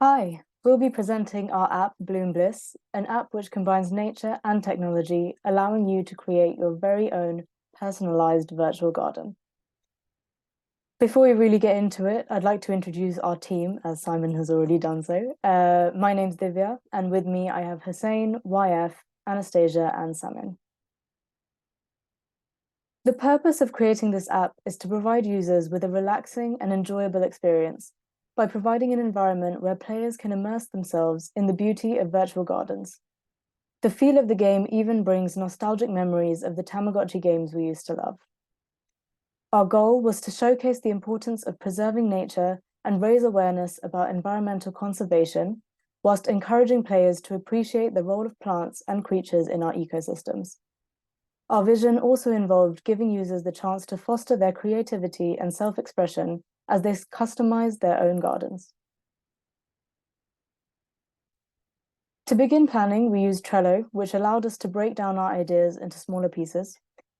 Hi, we'll be presenting our app, Bliss, an app which combines nature and technology, allowing you to create your very own personalized virtual garden. Before we really get into it, I'd like to introduce our team, as Simon has already done so. My name's Divya, and with me I have Hussein, YF, Anastasia, and Samin. The purpose of creating this app is to provide users with a relaxing and enjoyable experience by providing an environment where players can immerse themselves in the beauty of virtual gardens. The feel of the game even brings nostalgic memories of the Tamagotchi games we used to love. Our goal was to showcase the importance of preserving nature and raise awareness about environmental conservation, whilst encouraging players to appreciate the role of plants and creatures in our ecosystems. Our vision also involved giving users the chance to foster their creativity and self-expression as they customize their own gardens. To begin planning, we used Trello, which allowed us to break down our ideas into smaller pieces.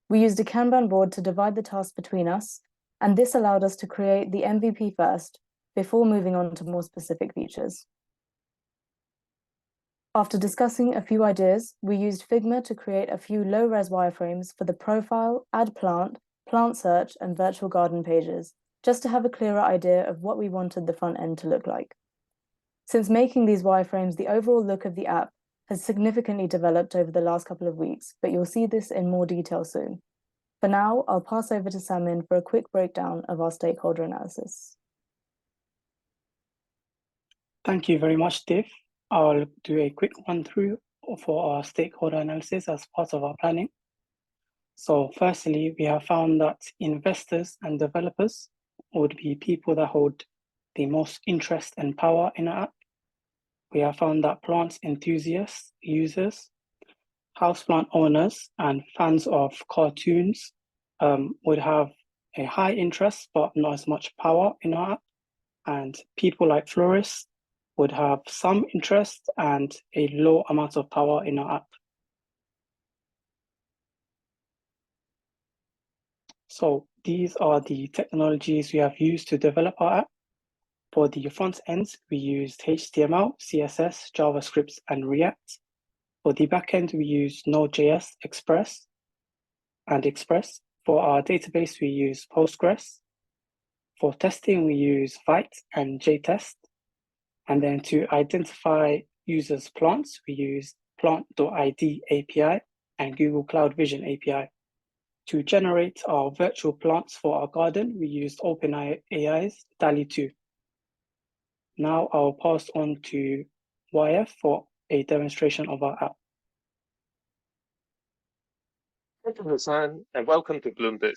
We used a Kanban board to divide the tasks between us, and this allowed us to create the MVP first, before moving on to more specific features. After discussing a few ideas, we used Figma to create a few low-res wireframes for the profile, add plant, plant search, and virtual garden pages, just to have a clearer idea of what we wanted the front end to look like. Since making these wireframes, the overall look of the app has significantly developed over the last couple of weeks, but you'll see this in more detail soon. For now, I'll pass over to Samin for a quick breakdown of our stakeholder analysis. Thank you very much, Dave. I'll do a quick run through for our stakeholder analysis as part of our planning. So firstly, we have found that investors and developers would be people that hold the most interest and power in our app. We have found that plants enthusiasts, users, houseplant owners, and fans of cartoons would have a high interest but not as much power in our app. And people like florists would have some interest and a low amount of power in our app. So these are the technologies we have used to develop our app. For the front end, we used HTML, CSS, JavaScript, and React. For the backend, we used Node.js, Express. For our database, we use Postgres. For testing, we use Vite and JTest. And then to identify users' plants, we use plant.id API and Google Cloud Vision API. To generate our virtual plants for our garden, we used OpenAI's DALL-E 2. Now I'll pass on to YF for a demonstration of our app. Thank you, Hassan, and welcome to Bloomberg.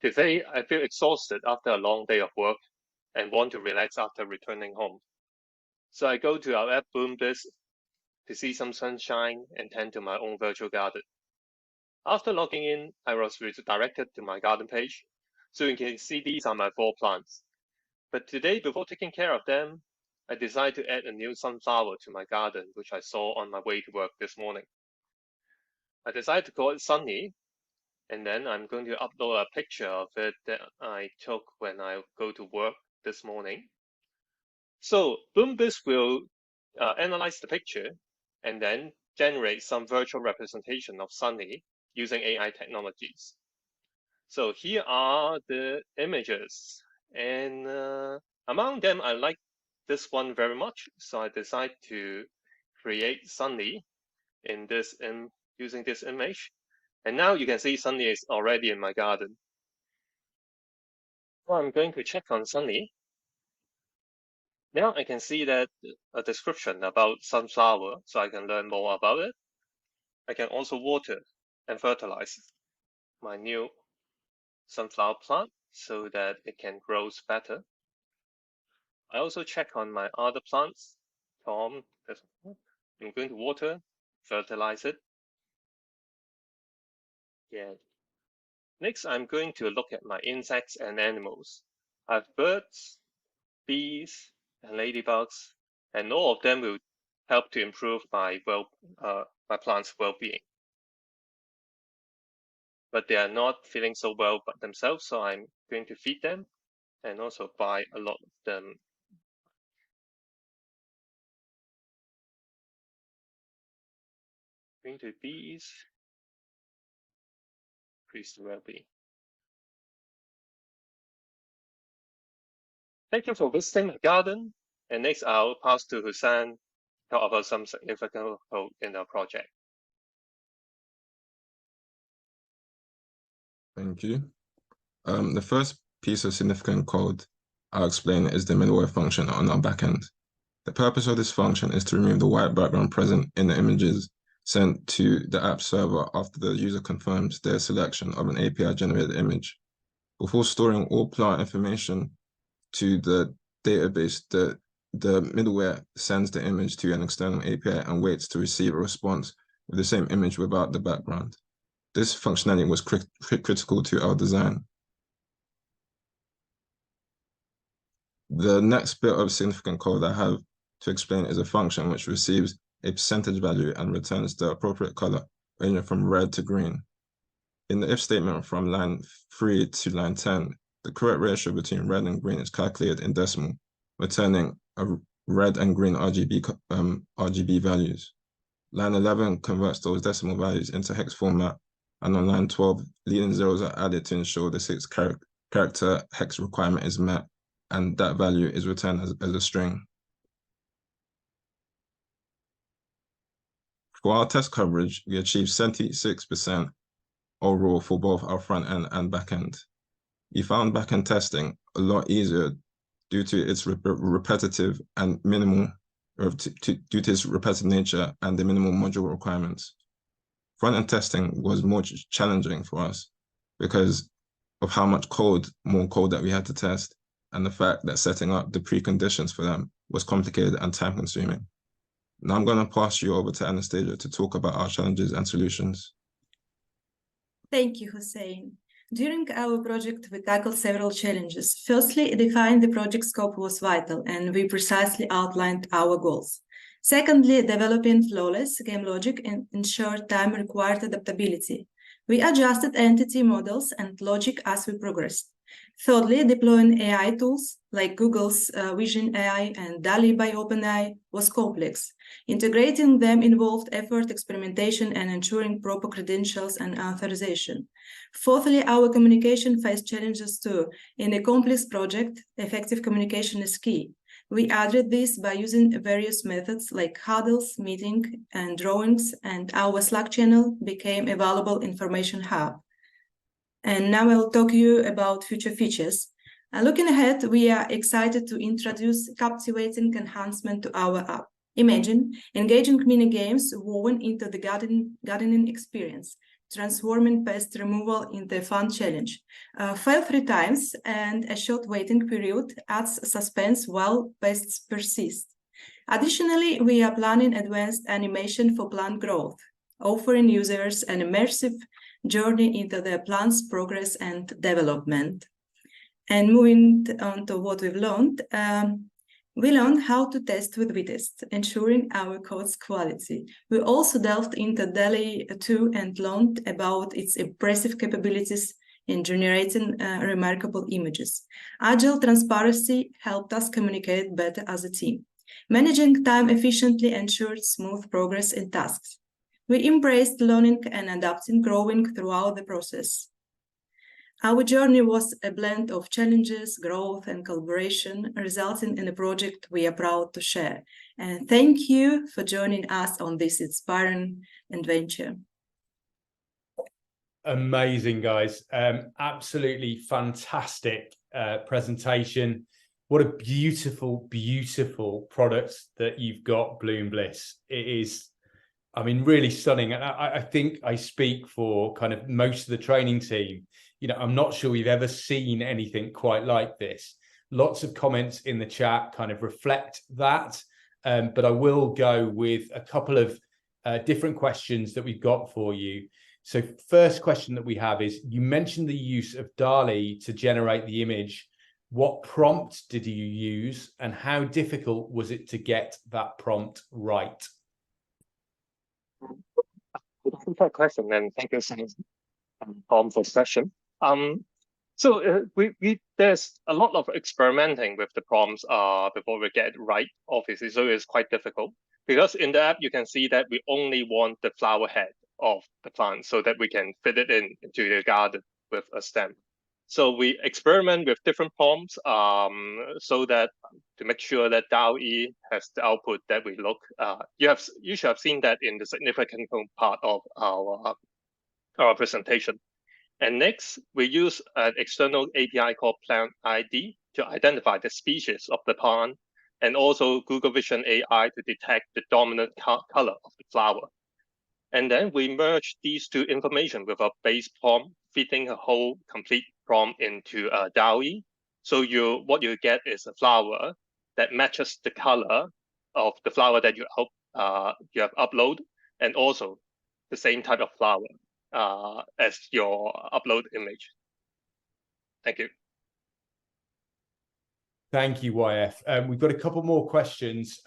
Today, I feel exhausted after a long day of work and want to relax after returning home. So I go to our app Bloomberg to see some sunshine and tend to my own virtual garden. After logging in, I was redirected to my garden page, so you can see these are my 4 plants. But today, before taking care of them, I decided to add a new sunflower to my garden, which I saw on my way to work this morning. I decided to call it Sunny, and then I'm going to upload a picture of it that I took when I go to work this morning. So Bloomberg will analyze the picture and then generate some virtual representation of Sunny using AI technologies. So here are the images, and among them, I like this one very much. So I decided to create Sunny in this using this image. And now you can see Sunny is already in my garden. So I'm going to check on Sunny. Now I can see that a description about sunflower, so I can learn more about it. I can also water and fertilize my new sunflower plant so that it can grow better. I also check on my other plants. I'm going to water, fertilize it. Yeah. Next, I'm going to look at my insects and animals. I have birds, bees, and ladybugs, and all of them will help to improve my plant's well-being. But they are not feeling so well by themselves, so I'm going to feed them and also buy a lot of them. to be please will be. Thank you for visiting the garden. And next, I'll pass to Hussein to talk about some significant code in our project. Thank you. The first piece of significant code I'll explain is the middleware function on our backend. The purpose of this function is to remove the white background present in the images sent to the app server after the user confirms their selection of an API-generated image. Before storing all plant information to the database, the middleware sends the image to an external API and waits to receive a response with the same image without the background. This functionality was critical to our design. The next bit of significant code I have to explain is a function which receives a percentage value and returns the appropriate color, ranging from red to green. In the if statement from line 3 to line 10, the correct ratio between red and green is calculated in decimal, returning a red and green RGB values. Line 11 converts those decimal values into hex format, and on line 12, leading zeros are added to ensure the 6 character hex requirement is met, and that value is returned as a string. For our test coverage, we achieved 76% overall for both our front end and back end. We found back end testing a lot easier due to its repetitive and minimal, due to its repetitive nature and the minimal module requirements. Front end testing was more challenging for us because of how much more code that we had to test, and the fact that setting up the preconditions for them was complicated and time consuming. Now I'm going to pass you over to Anastasia to talk about our challenges and solutions. Thank you, Hussein. During our project, we tackled several challenges. Firstly, defining the project scope was vital, and we precisely outlined our goals. Secondly, developing flawless game logic and ensured time required adaptability. We adjusted entity models and logic as we progressed. Thirdly, deploying AI tools like Google's Vision AI and DALL-E by OpenAI was complex. Integrating them involved effort, experimentation, and ensuring proper credentials and authorization. Fourthly, our communication faced challenges too. In a complex project, effective communication is key. We addressed this by using various methods like huddles, meeting, and drawings, and our Slack channel became a valuable information hub. And now I'll talk to you about future features. Looking ahead, we are excited to introduce captivating enhancement to our app. Imagine engaging mini games woven into the gardening experience, transforming pest removal into a fun challenge. Fail 3 times and a short waiting period adds suspense while pests persist. Additionally, we are planning advanced animation for plant growth, offering users an immersive journey into the plant's progress and development. And moving on to what we've learned, we learned how to test with VTest, ensuring our code's quality. We also delved into DALL-E 2 and learned about its impressive capabilities in generating remarkable images. Agile transparency helped us communicate better as a team. Managing time efficiently ensured smooth progress in tasks. We embraced learning and adapting, growing throughout the process. Our journey was a blend of challenges, growth, and collaboration, resulting in a project we are proud to share. And thank you for joining us on this inspiring adventure. Amazing, guys. Absolutely fantastic presentation. What a beautiful, beautiful product that you've got, Bloom Bliss. It is, I mean, really stunning. And I think I speak for kind of most of the training team. You know, I'm not sure we've ever seen anything quite like this. Lots of comments in the chat kind of reflect that. But I will go with a couple of different questions that we've got for you. So first question that we have is, you mentioned the use of DALL-E to generate the image. What prompt did you use, and how difficult was it to get that prompt right? Good question, and thank you so much, Tom, for the session. There's a lot of experimenting with the prompts before we get it right, obviously, so it's quite difficult. Because in the app, you can see that we only want the flower head of the plant so that we can fit it into the garden with a stem. So we experiment with different prompts so that to make sure that DAO-E has the output that we look. You should have seen that in the significant part of our presentation. And next, we use an external API called Plant ID to identify the species of the plant, and also Google Vision AI to detect the dominant color of the flower. And then we merge these two information with a base prompt, fitting a whole complete prompt into DAO-E. So what you get is a flower that matches the color of the flower that you have uploaded, and also the same type of flower as your upload image. Thank you. Thank you, YF. We've got a couple more questions.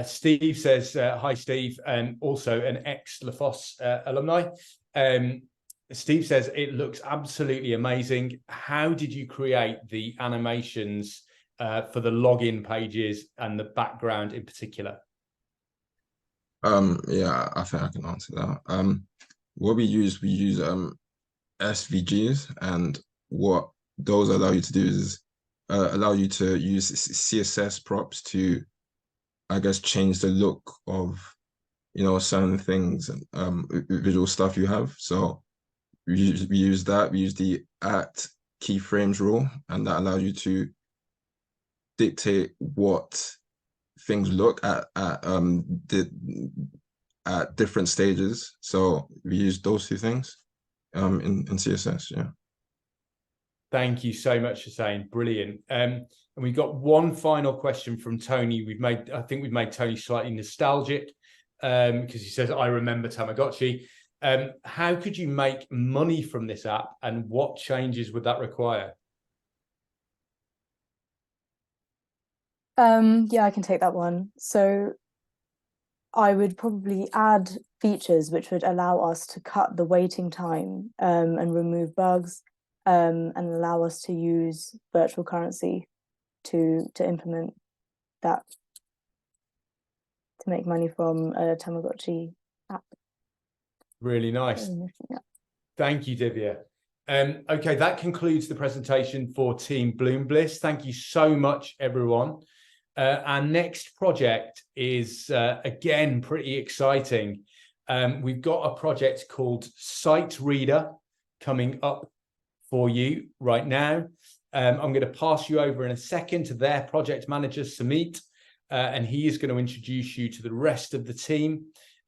Steve says, hi, Steve, also an ex-Fosse alumni. Steve says, it looks absolutely amazing. How did you create the animations for the login pages and the background in particular? Yeah, I think I can answer that. What we use SVGs, and what those allow you to do is allow you to use CSS props to, I guess, change the look of, you know, certain things and visual stuff you have. So we use that. We use the @keyframes rule, and that allows you to dictate what things look at different stages. So we use those two things in CSS. Yeah. Thank you so much for saying brilliant. And we've got one final question from Tony. I think we've made Tony slightly nostalgic because he says, I remember Tamagotchi. How could you make money from this app, and what changes would that require? Yeah, I can take that one. So I would probably add features which would allow us to cut the waiting time and remove bugs, and allow us to use virtual currency to implement that, to make money from a Tamagotchi app. Really nice. Yeah. Thank you, Divya. Okay, that concludes the presentation for Team Bloom Bliss. Thank you so much, everyone. Our next project is, again, pretty exciting. We've got a project called Site Reader coming up for you right now. I'm going to pass you over in a second to their project manager, Samit, and he is going to introduce you to the rest of the team.